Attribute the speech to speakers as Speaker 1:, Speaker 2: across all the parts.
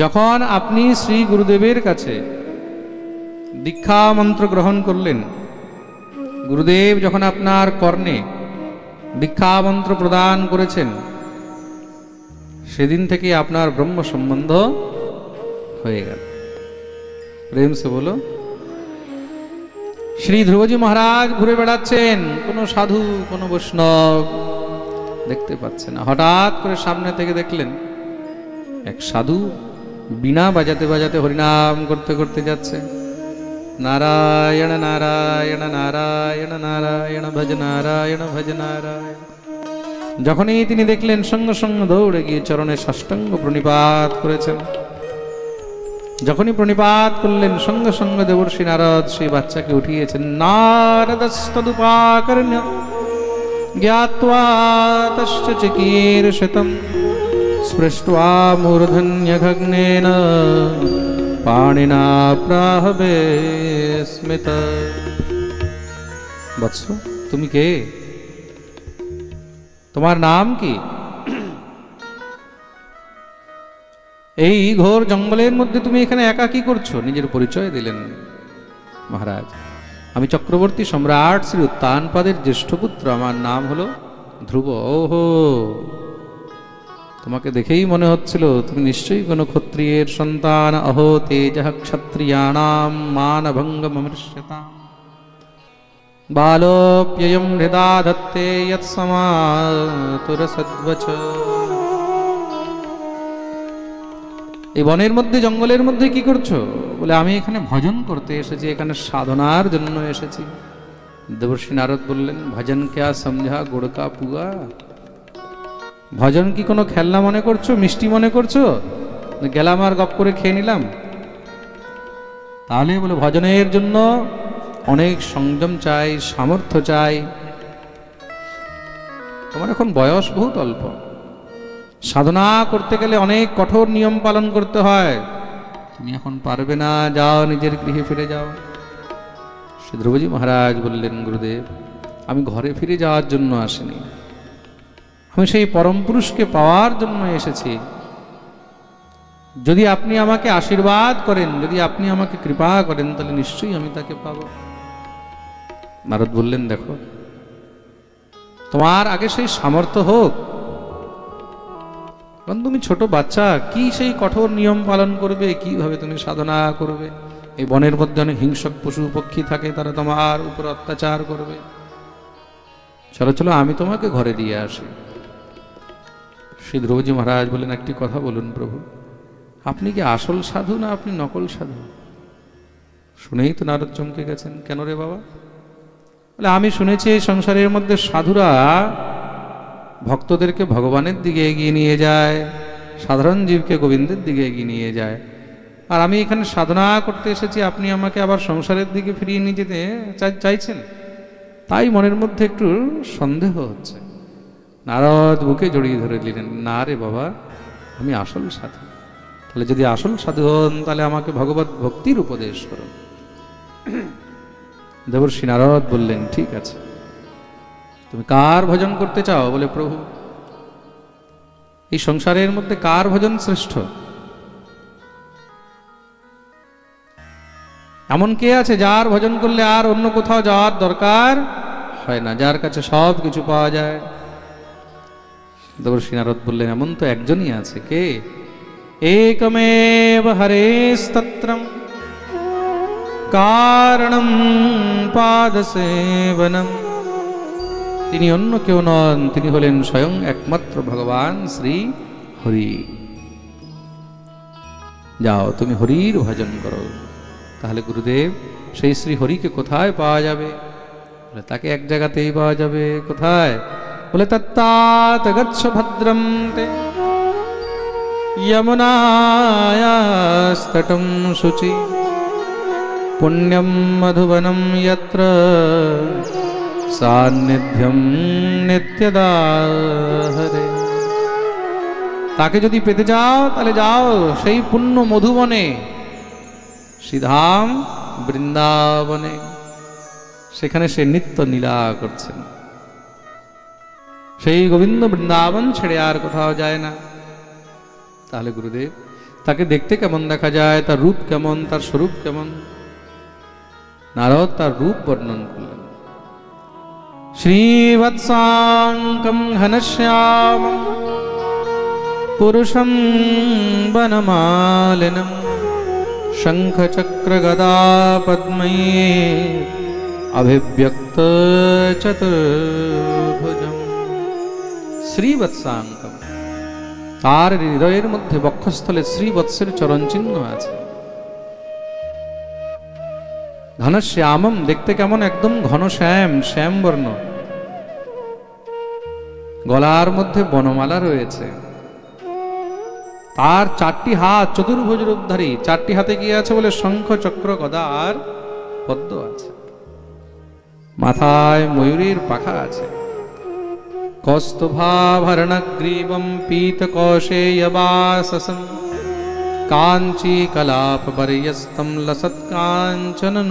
Speaker 1: যখন আপনি শ্রী গুরুদেবের কাছে দীক্ষা মন্ত্র গ্রহণ করলেন, গুরুদেব যখন আপনার কর্ণে দীক্ষা মন্ত্র প্রদান করেছেন, সেদিন থেকে আপনার ব্রহ্ম সম্বন্ধ হয়ে গেল। প্রেম সে বলো। শ্রী ধ্রুবজি মহারাজ ঘুরে বেড়াচ্ছেন, কোনো সাধু কোনো বৈষ্ণব দেখতে পাচ্ছেন না। হঠাৎ করে সামনে থেকে দেখলেন এক সাধু বীণা বাজাতে বাজাতে হরিনাম করতে করতে যাচ্ছে। নারায়ণ নারায়ণ নারায়ণ নারায়ণ ভজ নারায়ণ ভজ নারায়ণ। যখনই তিনি দেখলেন, সঙ্গে সঙ্গে দৌড়ে গিয়ে চরণে সাষ্টাঙ্গ প্রণিপাত করেছেন। যখনই প্রণিপাত করলেন, সঙ্গে সঙ্গে দেবর্ষি নারদ সেই বাচ্চাকে উঠিয়েছেন। নারদস্তদুপাকর্ণ্য জ্ঞাত্বা তস্য চিকীর্ষিতম স্পৃष्ट्वा मूर्धन्यघग्नेन पाणिना प्राह विस्मित। বৎস, তুমি কে? তোমার নাম কি? এই ঘোর জঙ্গলের মধ্যে তুমি এখানে একা কি করছো? নিজের পরিচয় দিলেন। মহারাজ, আমি চক্রবর্তী সম্রাট শ্রী উত্তানপাদের জ্যেষ্ঠ পুত্র, আমার নাম হলো ধ্রুব। ওহো, তোমাকে দেখেই মনে হচ্ছিল তুমি নিশ্চয়ই কোনো ক্ষত্রিয়ের সন্তান। অহো তেজঃ ক্ষত্রিয়াণাম মানভঙ্গমমৃষ্যতাম বালোপ্যয়ম হৃদা ধত্তে যৎসমাতুরসদ্বচ। এই বনের মধ্যে, জঙ্গলের মধ্যে কি করছো? বলে আমি এখানে ভজন করতে এসেছি, এখানে সাধনার জন্য এসেছি। দেবর্ষি নারদ বললেন, ভজন ক্যা সমঝা গুড় কা পুয়া? ভজন কি কোনো খেলনা মনে করছো, মিষ্টি মনে করছো? গেলাম আর গপ করে খেয়ে নিলাম? তাহলে বলে ভজনের জন্য অনেক সংযম চাই, সামর্থ্য চাই। তোমার এখন বয়স বহুত অল্প, সাধনা করতে গেলে অনেক কঠোর নিয়ম পালন করতে হয়, তুমি এখন পারবে না, যাও নিজের গৃহে ফিরে যাও। শ্রী ধ্রুবজি মহারাজ বললেন, গুরুদেব, আমি ঘরে ফিরে যাওয়ার জন্য আসিনি, আমি সেই পরম পুরুষকে পাওয়ার জন্য এসেছি। যদি আপনি আমাকে আশীর্বাদ করেন, যদি আপনি আমাকে কৃপা করেন, তাহলে নিশ্চয়ই আমি তাকে পাব। নারদ বললেন, দেখো, তোমার আগে সেই সামর্থ্য হোক, কারণ তুমি ছোট বাচ্চা, কি সেই কঠোর নিয়ম পালন করবে, কিভাবে তুমি সাধনা করবে? এই বনের মধ্যে অনেক হিংস্র পশু পক্ষী থাকে, তারা তোমার উপর অত্যাচার করবে। চলো চলো, আমি তোমাকে ঘরে দিয়ে আসি। শ্রী ধ্রুবজি মহারাজ বলেন, একটি কথা বলুন প্রভু, আপনি কি আসল সাধু না আপনি নকল সাধু? শুনেই তো নারদ চমকে গেছেন। কেন রে বাবা? বলে, আমি শুনেছি এই সংসারের মধ্যে সাধুরা ভক্তদেরকে ভগবানের দিকে এগিয়ে নিয়ে যায়, সাধারণ জীবকে গোবিন্দের দিকে এগিয়ে নিয়ে যায়, আর আমি এখানে সাধনা করতে এসেছি, আপনি আমাকে আবার সংসারের দিকে ফিরিয়ে নিয়ে যেতে চাইছেন, তাই মনের মধ্যে একটু সন্দেহ হচ্ছে। নারদ বুকে জড়িয়ে ধরে নিলেন, না রে বাবা, আমি আসল সাধু। তাহলে যদি আসল সাধু হন, তাহলে আমাকে ভগবত ভক্তির উপদেশ করুন। দেবর্ষি নারদ বললেন, ঠিক আছে, তুমি কার ভজন করতে চাও? বলে, প্রভু, এই সংসারের মধ্যে কার ভজন শ্রেষ্ঠ? এমন কে আছে যার ভজন করলে আর অন্য কোথাও যাওয়ার দরকার হয় না, যার কাছে সব কিছু পাওয়া যায়? দেবর্ষি নারদ বললেন, এমন তো একজনই আছে। কে? একমেব হরেস্তত্রম কারণম পাদসেবনম। তিনি অন্য কেউ নন, তিনি হলেন স্বয়ং একমাত্র ভগবান শ্রী হরি। যাও, তুমি হরির ভজন করো। তাহলে গুরুদেব, সেই শ্রী হরিকে কোথায় পাওয়া যাবে? বলে, তাকে এক জায়গাতেই পাওয়া যাবে। কোথায়? বলে, তত্তাৎ গচ্ছ ভদ্রম তে যমুনায়াস্তটম শুচি পুণ্যম মধুবনম যত্র সান্নিধ্যম নিত্যদা হরে। তাকে যদি পেতে যাও, তাহলে যাও সেই পুণ্য মধুবনে, শ্রীধাম বৃন্দাবনে, সেখানে সে নিত্য লীলা করছেন। সেই গোবিন্দ বৃন্দাবন ছেড়ে আর কোথাও যায় না। তাহলে গুরুদেব, তাকে দেখতে কেমন দেখা যায়, তার রূপ কেমন, তার স্বরূপ কেমন? নারদ তার রূপ বর্ণন করলেন। শ্রীবৎসাঙ্কম ঘনশ্যামম পুরুষম বনমালিনম শঙ্খচক্র গদা পদ্ময়ে অভিব্যক্ত চতুর্ভুজম। শ্রীবৎসাঙ্কম, তার হৃদয়ের মধ্যে বক্ষস্থলে শ্রীবৎসের চরণ চিহ্ন আছে। ঘনশ্যামম, দেখতে কেমন? একদম ঘনশ্যাম, শ্যাম বর্ণ। গলার মধ্যে বনমালা রয়েছে। তার 4টি হাত, চতুর্ভুজ রূপধারী। 4টি হাতে কি আছে বলে? শঙ্খ, চক্র, গদা আর পদ্ম আছে। মাথায় ময়ূরের পাখা আছে। কৌস্তুভাভরণগ্রীবম পীতকৌশেয়বাসসম কাঞ্চী কলাপ বরয়স্তম লসৎকাঞ্চননূপুরম।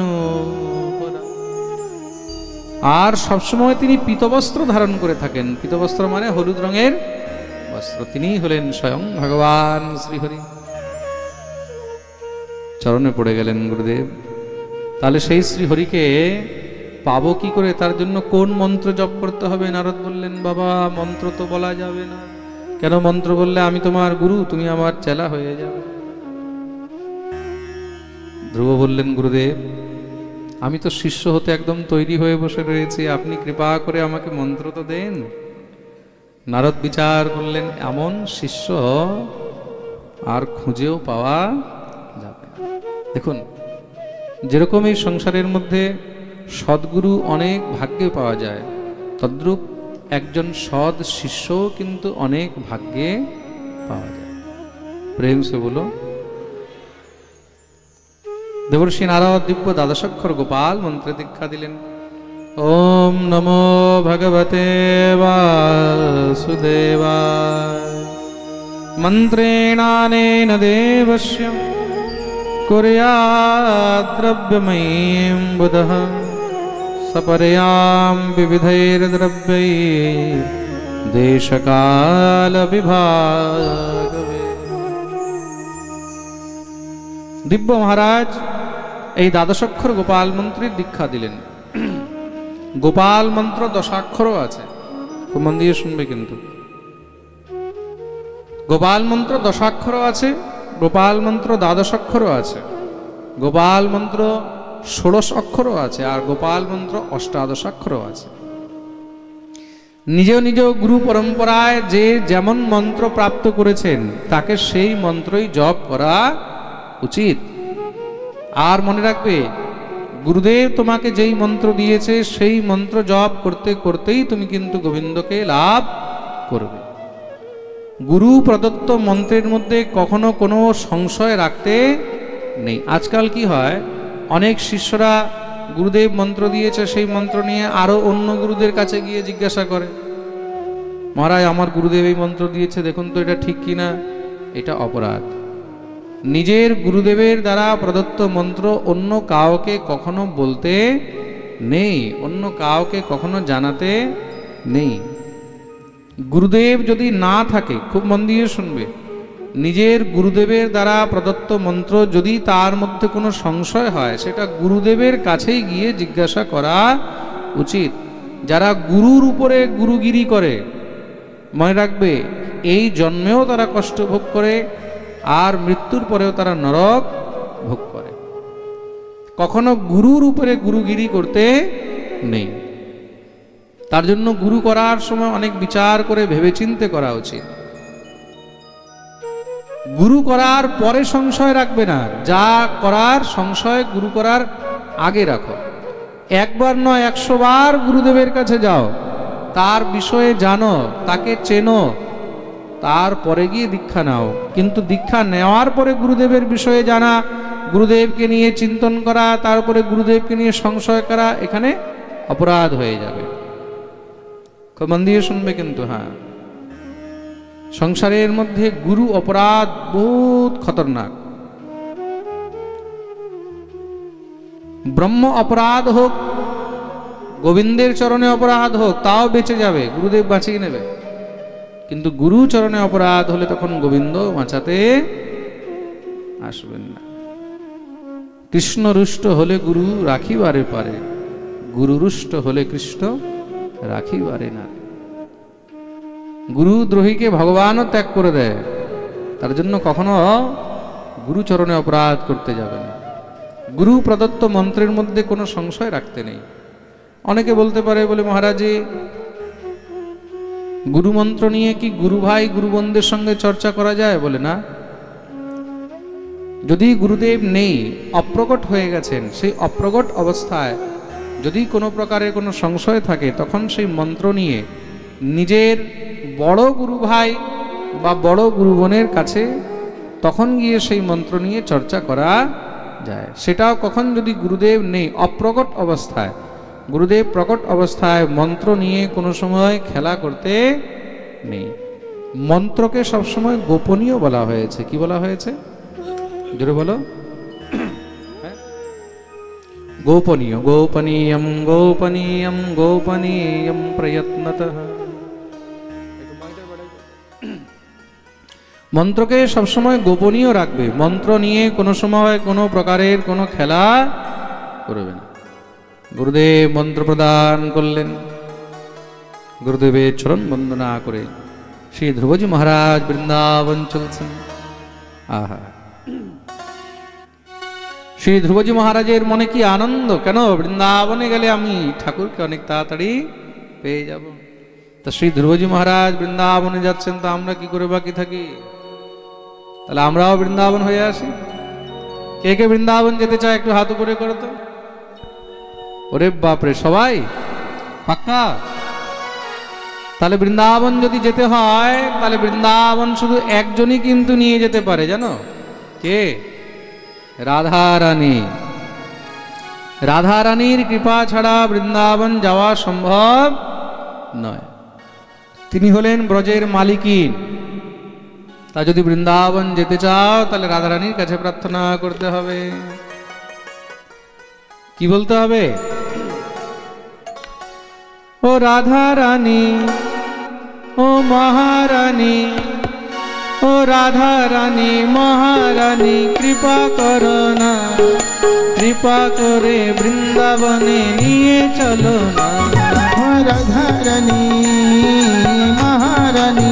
Speaker 1: আর সবসময় তিনি পীতবস্ত্র ধারণ করে থাকেন। পীতবস্ত্র মানে হলুদ রঙের বস্ত্র। তিনি হলেন স্বয়ং ভগবান শ্রীহরি। চরণে পড়ে গেলেন গুরুদেব। তাহলে সেই শ্রীহরিকে পাবো কি করে? তার জন্য কোন মন্ত্র জপ করতে হবে? নারদ বললেন, বাবা মন্ত্র তো বলা যাবে না। কেন? মন্ত্র বললে আমি তোমার গুরু, তুমি আমার চেলা হয়ে যাবে। ধ্রুব বললেন, গুরুদেব আমি তো শিষ্য হতে একদম তৈরি হয়ে বসে রয়েছি, আপনি কৃপা করে আমাকে মন্ত্র তো দেন। নারদ বিচার করলেন, এমন শিষ্য আর খুঁজেও পাওয়া যাবে না। দেখুন, যেরকম এই সংসারের মধ্যে সদ্গুরু অনেক ভাগ্যে পাওয়া যায়, তদ্রূপ একজন সৎ শিষ্য কিন্তু অনেক ভাগ্যে পাওয়া যায়। প্রেম সে বলো। দেবর্ষি নারদ দিব্য দ্বাদশাক্ষর গোপাল মন্ত্রে দীক্ষা দিলেন। ওম নমো ভগবতে বাসুদেবায়। মন্ত্রেণানেন দেবস্য কুর্যাৎ দ্রব্যময়ীং বুধঃ সপর্যাম বিবিধৈর্দ্রব্যৈঃ দেশকাল বিভাগবে। দিব্য মহারাজ এই দ্বাদশাক্ষর গোপাল মন্ত্রের দীক্ষা দিলেন। গোপাল মন্ত্র 10 অক্ষরও আছে, খুব মন দিয়ে শুনবে কিন্তু। গোপাল মন্ত্র 10 অক্ষরও আছে, গোপাল মন্ত্র 12 অক্ষরও আছে, গোপাল মন্ত্র 16 অক্ষরও আছে, আর গোপাল মন্ত্র 18 অক্ষরও আছে। নিজ নিজ গুরু পরম্পরায় যে যেমন মন্ত্র প্রাপ্ত করেছেন তাকে সেই মন্ত্রই জপ করা উচিত। আর মনে রাখবে, গুরুদেব তোমাকে যেই মন্ত্র দিয়েছে সেই মন্ত্র জপ করতে করতেই তুমি কিন্তু গোবিন্দকে লাভ করবে। গুরু প্রদত্ত মন্ত্রের মধ্যে কখনো কোনো সংশয় রাখতে নেই। আজকাল কি হয়, অনেক শিষ্যরা গুরুদেব মন্ত্র দিয়েছে সেই মন্ত্র নিয়ে আরো অন্য গুরুদের কাছে গিয়ে জিজ্ঞাসা করে, মহারাজ আমার গুরুদেব এই মন্ত্র দিয়েছে, দেখুন তো এটা ঠিক কিনা। এটা অপরাধ। নিজের গুরুদেবের দ্বারা প্রদত্ত মন্ত্র অন্য কাউকে কখনো বলতে নেই, অন্য কাউকে কখনো জানাতে নেই। গুরুদেব যদি না থাকে, খুব মন দিয়ে শুনবে, নিজের গুরুদেবের দ্বারা প্রদত্ত মন্ত্র যদি তার মধ্যে কোনো সংশয় হয়, সেটা গুরুদেবের কাছেই গিয়ে জিজ্ঞাসা করা উচিত। যারা গুরুর উপরে গুরুগিরি করে, মনে রাখবে এই জন্মেও তারা কষ্ট ভোগ করে আর মৃত্যুর পরেও তারা নরক ভোগ করে। কখনো গুরুর উপরে গুরুগিরি করতে নেই। তার জন্য গুরু করার সময় অনেক বিচার করে ভেবেচিন্তে করা উচিত। গুরু করার পরে সংশয় রাখবে না, যা করার সংশয় গুরু করার আগে রাখো। একবার নয় 100 বার গুরুদেবের কাছে যাও, তার বিষয়ে জানো, তাকে চেনো, তারপরে গিয়ে দীক্ষা নাও। কিন্তু দীক্ষা নেওয়ার পরে গুরুদেবের বিষয়ে জানা, গুরুদেবকে নিয়ে চিন্তন করা, তারপরে গুরুদেবকে নিয়ে সংশয় করা, এখানে অপরাধ হয়ে যাবে। খুব মন দিয়ে শুনবে কিন্তু। হ্যাঁ, সংসারের মধ্যে গুরু অপরাধ বহুত খতরনাক। ব্রহ্ম অপরাধ হোক, গোবিন্দের চরণে অপরাধ হোক, তাও বেঁচে যাবে, গুরুদেব বাঁচিয়ে নেবে। কিন্তু গুরু চরণে অপরাধ হলে তখন গোবিন্দ বাঁচাতে আসবেন না। কৃষ্ণ রুষ্ট হলে গুরু রাখিবারে পারে, গুরু রুষ্ট হলে কৃষ্ণ রাখিবারে না। গুরু দ্রোহীকে ভগবানও ত্যাগ করে দেয়, তার জন্য কখনো গুরুচরণে অপরাধ করতে যাবে না। গুরু প্রদত্ত মন্ত্রের মধ্যে কোনো সংশয় রাখতে নেই। অনেকে বলতে পারে, বলে মহারাজে গুরু মন্ত্র নিয়ে কি গুরু ভাই গুরু বোনদের সঙ্গে চর্চা করা যায়? বলে না। যদি গুরুদেব নেই, অপ্রকট হয়ে গেছেন, সেই অপ্রকট অবস্থায় যদি কোনো প্রকারের কোনো সংশয় থাকে, তখন সেই মন্ত্র নিয়ে নিজের বড় গুরু ভাই বা বড় গুরু বোনের কাছে তখন গিয়ে সেই মন্ত্র নিয়ে চর্চা করা যায়। সেটাও কখন? যদি গুরুদেব নেই, অপ্রকট অবস্থায়। গুরুদেব প্রকট অবস্থায় মন্ত্র নিয়ে কোনো সময় খেলা করতে নেই। মন্ত্রকে সবসময় গোপনীয় বলা হয়েছে। কি বলা হয়েছে? জোরে বলো। গোপনীয়, গোপনীয়ম গোপনীয়ম গোপনীয়ম প্রয়ত্নতঃ। মন্ত্রকে সবসময় গোপনীয় রাখবে। মন্ত্র নিয়ে কোনো সময় কোনো প্রকারের কোনো খেলা করবে না। গুরুদেব মন্ত্র প্রদান করলেন। গুরুদেবের চরণ বন্দনা করে শ্রী ধ্রুবজি মহারাজ বৃন্দাবন চলছেন। আহা, শ্রী ধ্রুবজি মহারাজের মনে কি আনন্দ! কেন? বৃন্দাবনে গেলে আমি ঠাকুরকে অনেক তাড়াতাড়ি পেয়ে যাব। তা শ্রী ধ্রুবজি মহারাজ বৃন্দাবনে যাচ্ছেন, তো আমরা কি করে বাকি থাকি? তাহলে আমরাও বৃন্দাবন হয়ে আসি। কে কে বৃন্দাবন যেতে চায় একটু হাত উপরে করো তো। ওরে বাপরে, সবাই পাক্কা? তাহলে বৃন্দাবন যদি যেতে হয়, তাহলে বৃন্দাবন শুধু একজনই কিন্তু নিয়ে যেতে পারে, জানো কে? রাধা রানী। রাধা রানীর কৃপা ছাড়া বৃন্দাবন যাওয়া সম্ভব নয়। তিনি হলেন ব্রজের মালিকিন। তা যদি বৃন্দাবন যেতে চাও, তাহলে রাধা রানীর কাছে প্রার্থনা করতে হবে। কি বলতে হবে? ও রাধা রানী, ও মহারানী, ও রাধা রানী মহারানী, কৃপা করো না, কৃপা করে বৃন্দাবনে নিয়ে চলো না।
Speaker 2: রাধা রানী মহারানী,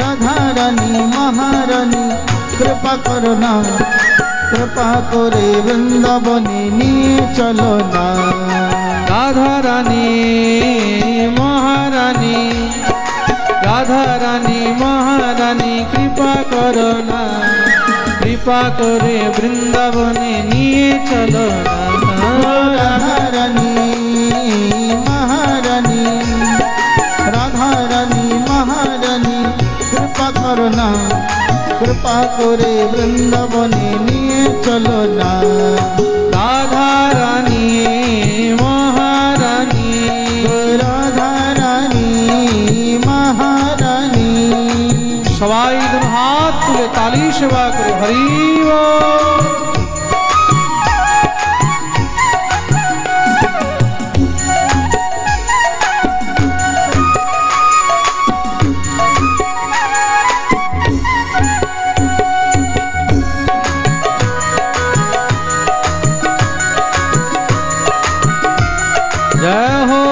Speaker 2: রাধা রানী মহারানী, কৃপা করো না, কৃপা করে বৃন্দাবনে নিয়ে চলো না।
Speaker 1: রাধা রানী মহারানী, রাধা রানী মহারানী, কৃপা করো না, কৃপা করে বৃন্দাবনে নিয়ে চলো না।
Speaker 2: রাধা রানী মহারানী, রাধা রানী মহারানী, কৃপা করো না, কৃপা করে বৃন্দাবনে নিয়ে চলো না।
Speaker 1: রাধা রানী মহারানী,
Speaker 2: রাধা রানী মহারানী।
Speaker 1: সবাই দুই হাত তুলে তালি সেবা করে হরি বল। জয় হো।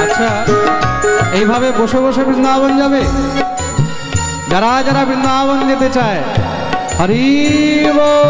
Speaker 1: আচ্ছা, এইভাবে বসে বসে বৃন্দাবন যাবে? যারা যারা বৃন্দাবন যেতে চায়, হরি বল।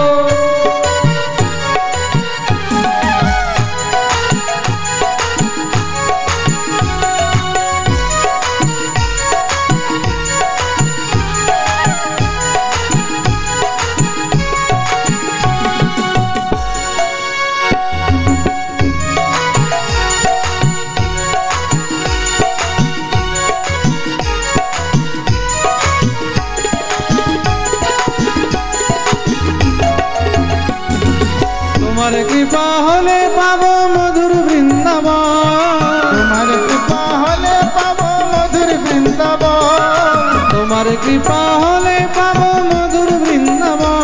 Speaker 1: তোমার কৃপা হলে পাবো মধুর বৃন্দাবন,
Speaker 2: তোমার কৃপা হলে পাবো মধুর বৃন্দাবন,
Speaker 1: তোমার কৃপা হলে পাবো মধুর বৃন্দাবন,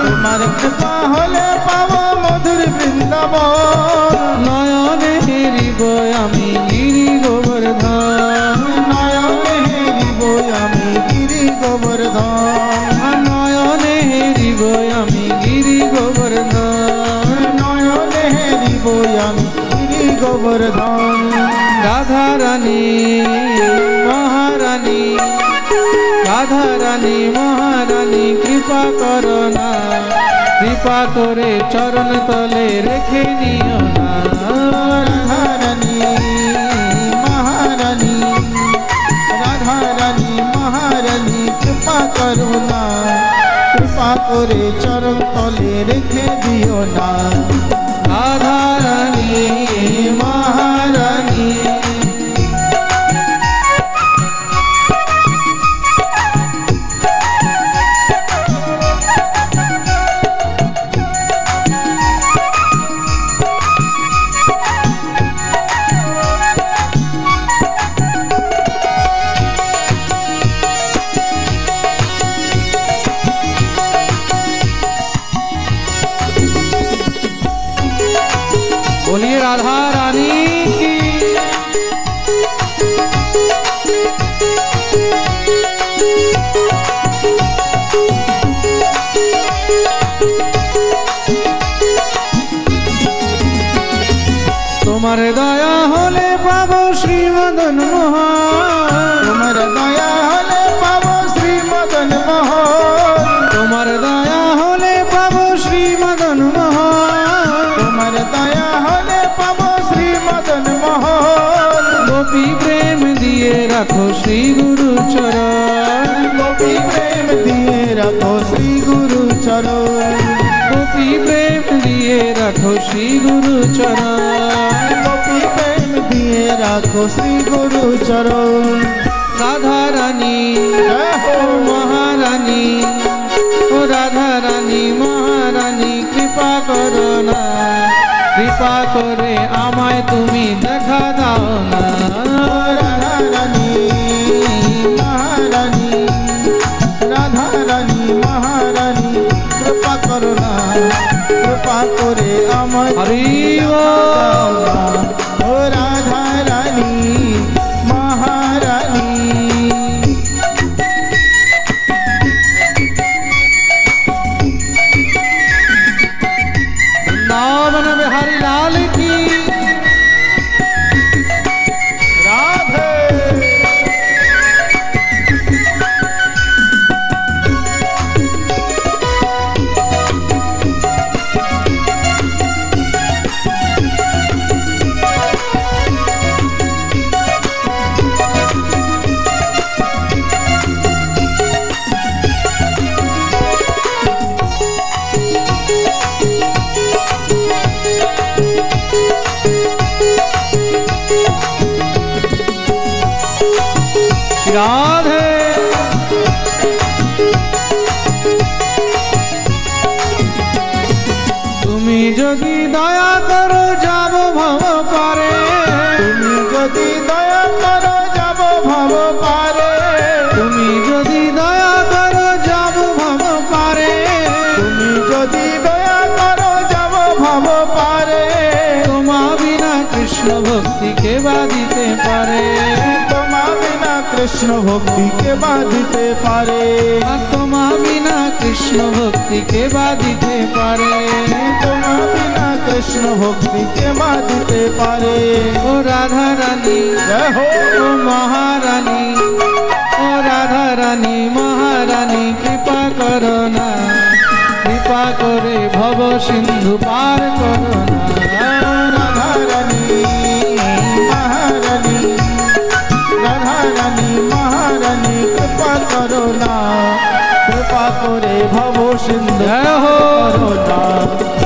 Speaker 2: তোমার কৃপা হলে পাবো মধুর বৃন্দাবন।
Speaker 1: নয়নে হেরিব আমি গিরি গোবর্ধন।
Speaker 2: গোবর্ধন
Speaker 1: রাধা রানী মহারানী, রাধা রানী মহারানী কৃপা করো না, কৃপা করে চরণ তলে রেখে নিও না।
Speaker 2: রাধা রানী মহারানী, রাধা রানী মহারানী কৃপা করো না, কৃপা করে চরণ তলে রেখে দিও না।
Speaker 1: রাধা রানী মহারানী, बोलिए राधा रानी की। তোমার দয়া হলে পাবো শ্রীমদন মোহন,
Speaker 2: তোমার দয়া হলে পাবো শ্রীমদন মোহন,
Speaker 1: তোমার দয়া হলে পাবো শ্রীমদন মোহন,
Speaker 2: তোমার দয়া হলে পাবো শ্রীমদন মোহন।
Speaker 1: গোপী প্রেম দিয়ে রাখো শ্রী গুরু চরণ,
Speaker 2: গোপী প্রেম দিয়ে রাখো শ্রী গুরু চরণ,
Speaker 1: গোপী প্রেম দিয়ে রাখো শ্রী গুরু চরণ,
Speaker 2: গোপী প্রেম দিয়ে রাখো শ্রী গুরু চরণ।
Speaker 1: রাধা রানী ও মহারানী, ও রাধা রানী মহারানী কৃপা করো না, কৃপা করে আমায় তুমি দেখা দাও না।
Speaker 2: রাধা রানী মহারানী, রাধা রানী মহারানী কৃপা করো না, কৃপা করে আমায়
Speaker 1: হরি
Speaker 2: দাও
Speaker 1: বল।
Speaker 2: না। ও রাধা রানী মহারানী,
Speaker 1: वृंदावन बिहारी लाल की
Speaker 2: राधे।
Speaker 1: राधे তুমি যদি দয়া করো যাব ভব পারে,
Speaker 2: তুমি যদি দয়া করো যাব ভব পারে,
Speaker 1: তুমি যদি দয়া করো যাব ভব পারে,
Speaker 2: তুমি যদি দয়া করো যাব ভব পারে।
Speaker 1: তোমা বিনা কৃষ্ণ ভক্তি কে বাঁধিতে পারে,
Speaker 2: তোমা বিনা কৃষ্ণ ভক্তি কে বাঁধিতে পারে,
Speaker 1: তোমা বিনা কৃষ্ণ ভক্তি কে বাঁধিতে পারে।
Speaker 2: তোমা বিনা কৃষ্ণ ভক্তি কে বাঁধিতে পারে।
Speaker 1: ও রাধা রানী
Speaker 2: জয় হো
Speaker 1: ও মহারানী, ও রাধা রানী মহারানী কৃপা করো না, কৃপা করে ভব সিন্ধু পার করো না।
Speaker 2: রাধা রানী মহারানী, রাধা রানী মহারানী কৃপা করো না, কৃপা করে ভব সিন্ধু
Speaker 1: জয় হো।
Speaker 2: করো না।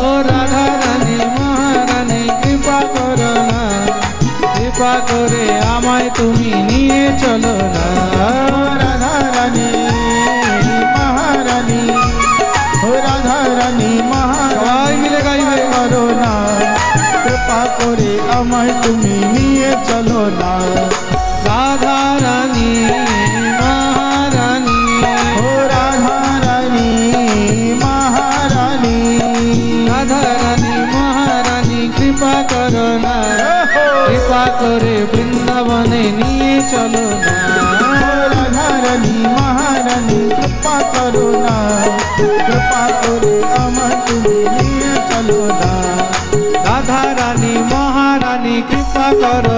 Speaker 1: ও রাধা রানী মহারানী কৃপা করো না, কৃপা করে আমায় তুমি নিয়ে চলো না।
Speaker 2: রাধা রানী মহারানী, ও রাধা রানী মহারানী
Speaker 1: সবাই মিলে গাইবে।
Speaker 2: করো না, কৃপা করে আমায় তুমি নিয়ে চলো না।
Speaker 1: রাধা রানী মহারানী,
Speaker 2: ও রাধা রানী মহারানী,
Speaker 1: রাধা রানী মহারানী কৃপা করো না, কৃপা করে বৃন্দাবনে নিয়ে চলো না।
Speaker 2: রাধা রানী মহারানী কৃপা করো না, কৃপা করে আমায় তুমি নিয়ে চলো না।
Speaker 1: রাধা রানী মহারানী কৃপা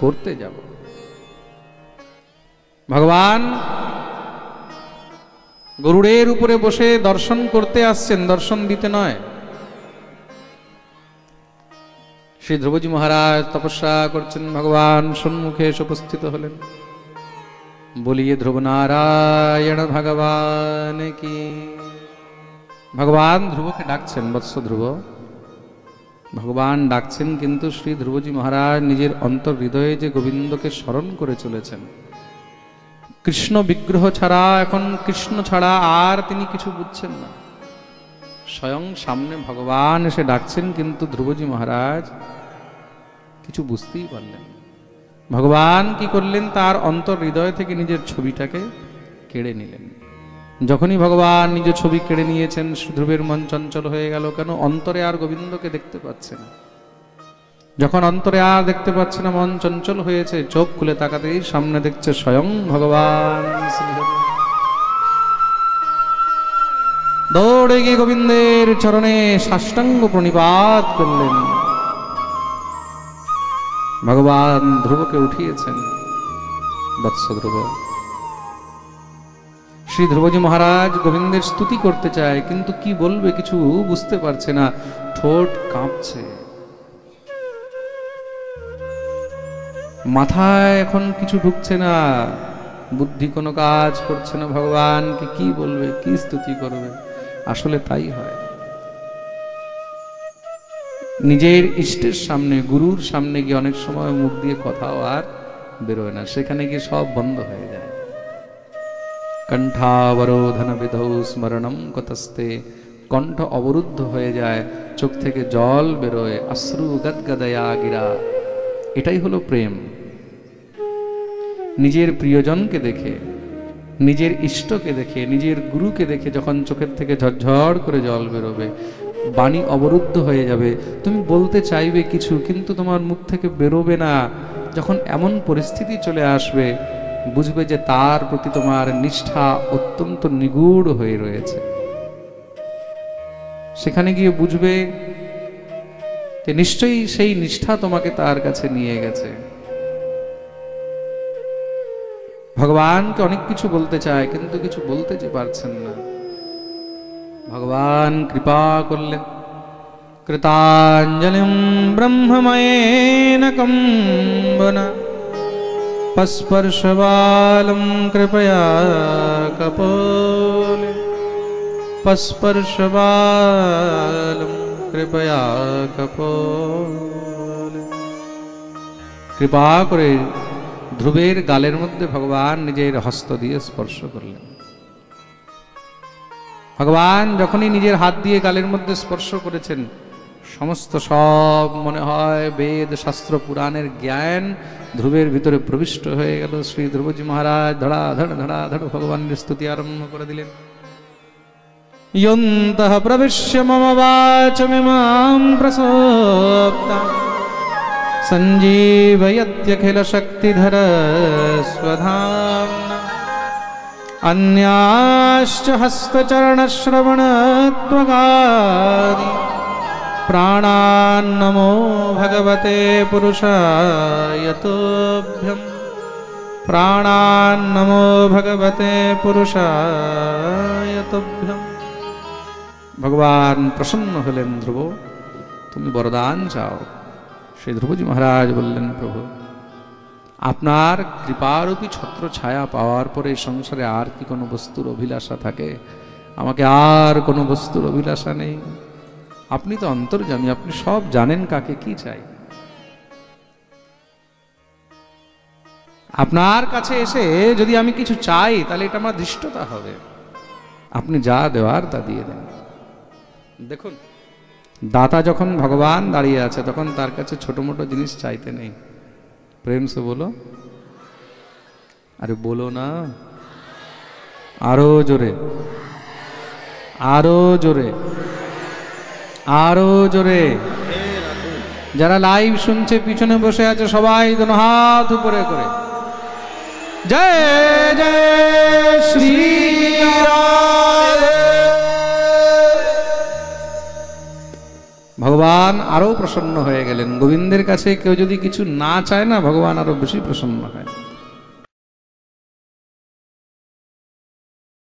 Speaker 1: করতে যাব। ভগবান গরুড়ের উপরে বসে দর্শন করতে আসছেন, দর্শন দিতে নয়। শ্রী ধ্রুবজি মহারাজ তপস্যা করছেন, ভগবান সম্মুখে এসে উপস্থিত হলেন। বলিয়ে ধ্রুব নারায়ণ ভগবান কি। ভগবান ধ্রুবকে ডাকছেন, বৎস ধ্রুব। ভগবান ডাকছেন, কিন্তু শ্রী ধ্রুবজি মহারাজ নিজের অন্তর হৃদয়ে যে গোবিন্দকে স্মরণ করে চলেছেন, কৃষ্ণ বিগ্রহ ছাড়া, এখন কৃষ্ণ ছাড়া আর তিনি কিছু বুঝছেন না। স্বয়ং সামনে ভগবান এসে ডাকছেন, কিন্তু ধ্রুবজি মহারাজ কিছু বুঝতেই পারলেন। ভগবান কি করলেন, তার অন্তর হৃদয় থেকে নিজের ছবিটাকে কেড়ে নিলেন। যখনই ভগবান নিজের ছবি কেড়ে নিয়েছেন, ধ্রুবের মন চঞ্চল হয়ে গেল। কেন? অন্তরে আর গোবিন্দকে দেখতে পাচ্ছে না। যখন অন্তরে আর দেখতে পাচ্ছে না, মন চঞ্চল হয়েছে, চোখ খুলে তাকাতেই সামনে দেখছে স্বয়ং ভগবান। দৌড়ে গিয়ে গোবিন্দের চরণে সাষ্টাঙ্গ প্রণিপাত করলেন। ভগবান ধ্রুবকে উঠিয়েছেন, বৎস ধ্রুব। শ্রী ধ্রুবজি মহারাজ গোবিন্দের স্তুতি করতে চায়, কিন্তু কি বলবে কিছু বুঝতে পারছে না, ঠোঁট কাঁপছে, মাথায় এখন কিছু ঢুকছে না, বুদ্ধি কোনো কাজ করছে না। ভগবানকে কি বলবে, কি স্তুতি করবে? আসলে তাই হয়। নিজের ইষ্টের সামনে, গুরুর সামনে গিয়ে অনেক সময় মুখ দিয়ে কথাও আর বেরোয় না, সেখানে গিয়ে সব বন্ধ হয়ে যায়। কণ্ঠাবরোধন বিধৌ স্মরণম কতস্তে, কণ্ঠ অবরুদ্ধ হয়ে যায়, চোখ থেকে জল বেরোয়, অশ্রু গদগদয়া গিরা। এটাই হলো প্রেম। নিজের প্রিয়জনকে দেখে, নিজের ইষ্টকে দেখে, নিজের গুরুকে দেখে যখন চোখের থেকে ঝরঝর করে জল বেরোবে, বাণী অবরুদ্ধ হয়ে যাবে, তুমি বলতে চাইবে কিছু, কিন্তু তোমার মুখ থেকে বেরোবে না। যখন এমন পরিস্থিতি চলে আসবে, বুঝবে যে তার প্রতি তোমার নিষ্ঠা অত্যন্ত নিগূঢ় হয়ে রয়েছে। সেখানে গিয়ে বুঝবে যে নিশ্চয়ই সেই নিষ্ঠা তোমাকে তার কাছে নিয়ে গেছে। ভগবানকে অনেক কিছু বলতে চায়, কিন্তু কিছু বলতে যে পারছেন না। ভগবান কৃপা করলেন। কৃতাঞ্জলিম ব্রহ্মময়েন কম্বনা পস্পর্শবালম কৃপয়া কপোলে, পস্পর্শবালম কৃপয়া কপোলে। কৃপা করে ধ্রুবের গালের মধ্যে ভগবান নিজের হস্ত দিয়ে স্পর্শ করলেন। ভগবান যখনই নিজের হাত দিয়ে গালের মধ্যে স্পর্শ করেছেন, সমস্ত সব মনে হয় বেদ শাস্ত্র পুরাণের জ্ঞান ধ্রুবের ভিতরে প্রবিষ্ট হয়ে গেল। শ্রী ধ্রুবজি মহারাজ ধড়াধড় ধড়াধড় ভগবানের স্তুতি আরম্ভ করে দিলেন। ইয়ন্তঃ প্রবিশ্য মম বাচমিমাং প্রসোপ্তা সঞ্জীবয়ত্যখিল শক্তিধর স্বধাম্না, अन्याश्च हस्तचरणश्रवणत्वगादि प्राणान्नमो भगवते पुरुषाय तुभ्यं, प्राणान्नमो भगवते पुरुषाय तुभ्यं। भगवान प्रसन्न हलेन, ध्रुव তুমি বরদান চাও। সেই ধ্রুবজি মহারাজ বললেন, প্রভু আপনার কৃপারূপী ছত্র ছায়া পাওয়ার পরে সংসারে আর কি কোনো বস্তুর অভিলাষা থাকে? আমাকে আর কোনো বস্তুর অভিলাষা নেই। আপনি তো অন্তর্যামী, আপনি সব জানেন কাকে কি চাই। আপনার কাছে এসে যদি আমি কিছু চাই, তাহলে এটা আমার ধৃষ্টতা হবে। আপনি যা দেওয়ার তা দিয়ে দেন। দেখুন, দাতা যখন ভগবান দাঁড়িয়ে আছে, তখন তার কাছে ছোট মোটো জিনিস চাইতে নেই। प्रेम से बोलो, अरे बोलो ना, आरो जोरे, आरो जोरे, आरो जोरे। যারা লাইভ শুনছে, পিছনে বসে আছে, সবাই दोनों हाथ উপরে করে জয় জয় শ্রী রাধে। ভগবান আরো প্রসন্ন হয়ে গেলেন। গোবিন্দের কাছে কেউ যদি কিছু না চায় না, ভগবান আরো বেশি প্রসন্ন হয়।